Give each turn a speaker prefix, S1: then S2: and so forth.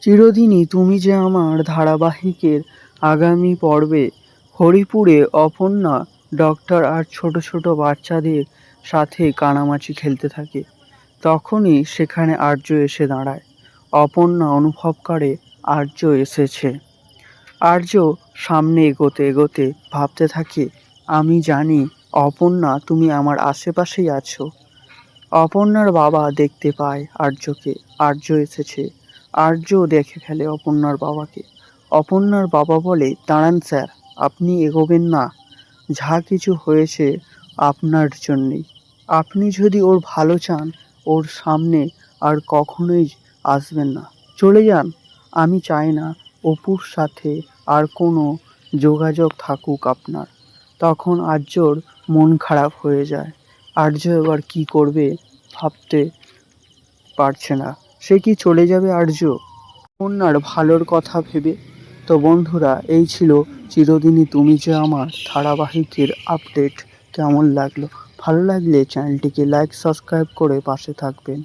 S1: চিরদিনই তুমি যে আমার ধারাবাহিকের আগামী পর্বে হরিপুরে অপর্ণা ডক্টর আর ছোট ছোট বাচ্চাদের সাথে কানামাছি খেলতে থাকে। তখনই সেখানে আর্য এসে দাঁড়ায়। অপর্ণা অনুভব করে আর্য এসেছে। আর্য সামনে এগোতে এগোতে ভাবতে থাকে, আমি জানি অপর্ণা তুমি আমার আশেপাশেই আছো। অপর্ণার বাবা দেখতে পায় আর্যকে, আর্য এসেছে। আর্য দেখে ফেলে অপর্ণার বাবাকে। অপর্ণার বাবা বলে, দাঁড়ান স্যার, আপনি এগোবেন না। যা কিছু হয়েছে আপনার জন্যেই। আপনি যদি ওর ভালো চান ওর সামনে আর কখনোই আসবেন না, চলে যান। আমি চাই না অপুর সাথে আর কোনো যোগাযোগ থাকুক আপনার। তখন আর্যর মন খারাপ হয়ে যায়। আর্য এবার কি করবে ভাবতে পারছে না। সে কি চলে যাবে আর্য অপর্ণার ভালোর কথা ভেবে? তো বন্ধুরা, এই ছিল চিরদিনই তুমি যে আমার ধারাবাহিকের আপডেট। কেমন লাগলো? ভালো লাগলে চ্যানেলটিকে লাইক সাবস্ক্রাইব করে পাশে থাকবেন।